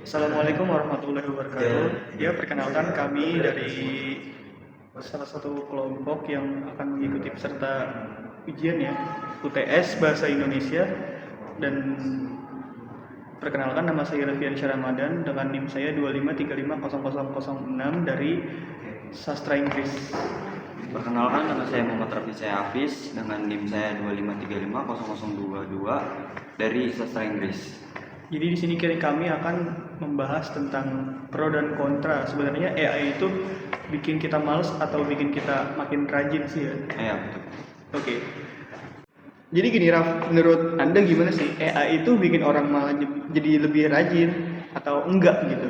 Assalamualaikum warahmatullahi wabarakatuh. Ya, perkenalkan kami dari salah satu kelompok yang akan mengikuti peserta ujian ya, UTS Bahasa Indonesia. Dan perkenalkan, nama saya Raffiansyah Ramadan dengan NIM saya 253500006 dari Sastra Inggris. Perkenalkan, nama saya Muhammad Rafi Hafiz dengan NIM saya 253500022 dari Sastra Inggris. Jadi di sini kami akan membahas tentang pro dan kontra. Sebenarnya AI itu bikin kita males atau bikin kita makin rajin sih ya? Iya, betul. Oke. Jadi gini Raf, menurut Anda gimana sih? AI itu bikin orang malah jadi lebih rajin atau enggak gitu?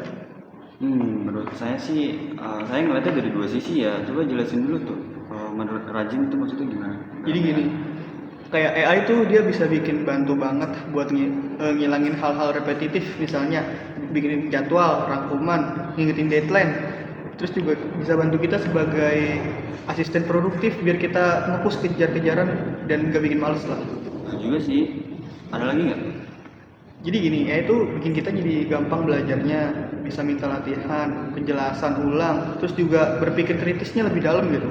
Menurut saya sih, saya ngeliatnya dari dua sisi ya. Coba jelasin dulu tuh. Menurut rajin itu maksudnya gimana? Jadi gini, kayak AI itu dia bisa bikin bantu banget buat ngilangin hal-hal repetitif, misalnya bikin jadwal, rangkuman, ngingetin deadline. Terus juga bisa bantu kita sebagai asisten produktif biar kita fokus kejar-kejaran dan gak bikin males lah. Nah, juga sih. Ada lagi nggak? Jadi gini, AI itu bikin kita jadi gampang belajarnya, bisa minta latihan, penjelasan ulang, terus juga berpikir kritisnya lebih dalam gitu.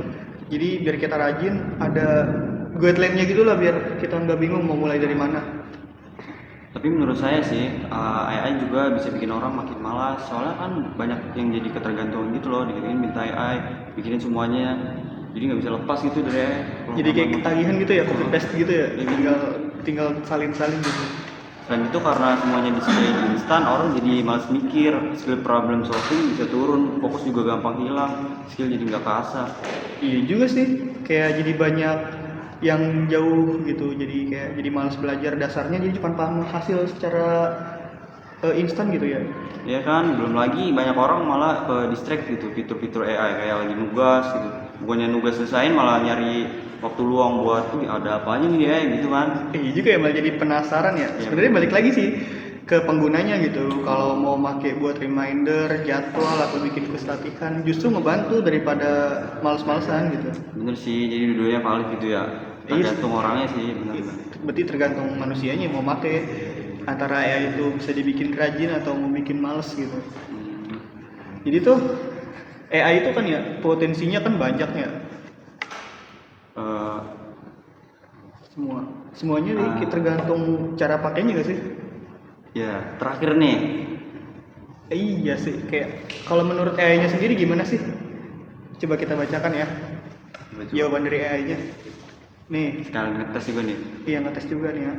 Jadi biar kita rajin, ada guideline-nya gitu lah biar kita nggak bingung mau mulai dari mana. Tapi menurut saya sih, AI juga bisa bikin orang makin malas. Soalnya kan banyak yang jadi ketergantungan gitu loh. Dikirain minta AI, bikinin semuanya. Jadi nggak bisa lepas gitu dari AI. Jadi kayak ketagihan gitu ya, copy paste gitu ya, tinggal salin-salin gitu. Selain itu karena semuanya disediain instan, orang jadi malas mikir, skill problem solving bisa turun, fokus juga gampang hilang, skill jadi nggak keasah. Iya juga sih, kayak jadi banyak yang jauh gitu, jadi malas belajar dasarnya, jadi cuma paham hasil secara instan gitu ya. Ya kan, belum lagi banyak orang malah ke distract gitu, fitur-fitur AI kayak lagi nugas gitu. Bukannya nugas selesain malah nyari waktu luang buat ada apanya nih ya gitu kan. Iya juga ya, malah jadi penasaran ya. Sebenarnya balik lagi sih ke penggunanya gitu. Kalau mau pakai buat reminder, jadwal atau bikin quiz latihan, justru ngebantu daripada males-malesan gitu. Bener sih, jadi dua-duanya valid gitu ya. Tergantung orangnya sih, bener. Berarti tergantung manusianya mau pakai, antara AI itu bisa dibikin rajin atau mau bikin males gitu. Jadi tuh AI itu kan ya potensinya kan banyak ya. Semuanya nih tergantung cara pakainya gak sih? Ya, terakhir nih. Iya sih, kayak kalau menurut AI-nya sendiri gimana sih? Coba kita bacakan ya. Jawaban dari AI-nya. Nih, Sekalian ngetes juga nih. iya ngetes juga nih ya.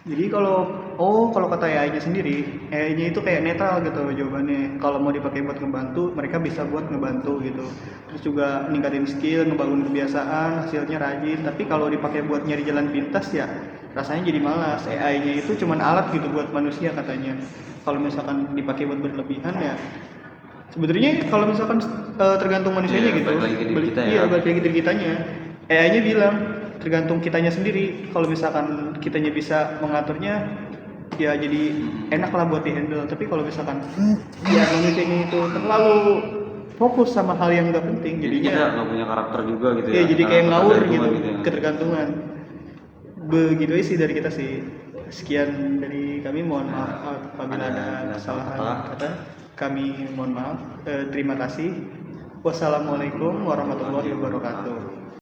Jadi kalau kata AI-nya sendiri, AI-nya itu kayak netral gitu jawabannya. Kalau mau dipakai buat ngebantu, mereka bisa buat ngebantu gitu. Terus juga ningkatin skill, ngebangun kebiasaan, hasilnya rajin. Tapi kalau dipakai buat nyari jalan pintas ya, rasanya jadi malas. AI-nya itu cuman alat gitu buat manusia katanya. Kalau misalkan dipakai buat berlebihan ya, sebenarnya kalau misalkan tergantung manusianya gitu. Balik lagi ke diri kita ya. Iya, balik lagi ke diri kitanya. AI-nya bilang tergantung kitanya sendiri. Kalau misalkan kitanya bisa mengaturnya, ya jadi enak lah buat di-handle. Tapi kalau misalkan ya manusianya itu terlalu fokus sama hal yang nggak penting, Jadi jadinya kita nggak punya karakter juga gitu ya. ya jadi kayak ngawur gitu, ya. ketergantungan. Begitu aja sih dari kita sih. Sekian dari kami, mohon maaf apabila ada kesalahan kata. Kami mohon maaf. Terima kasih. Wassalamualaikum warahmatullahi wabarakatuh.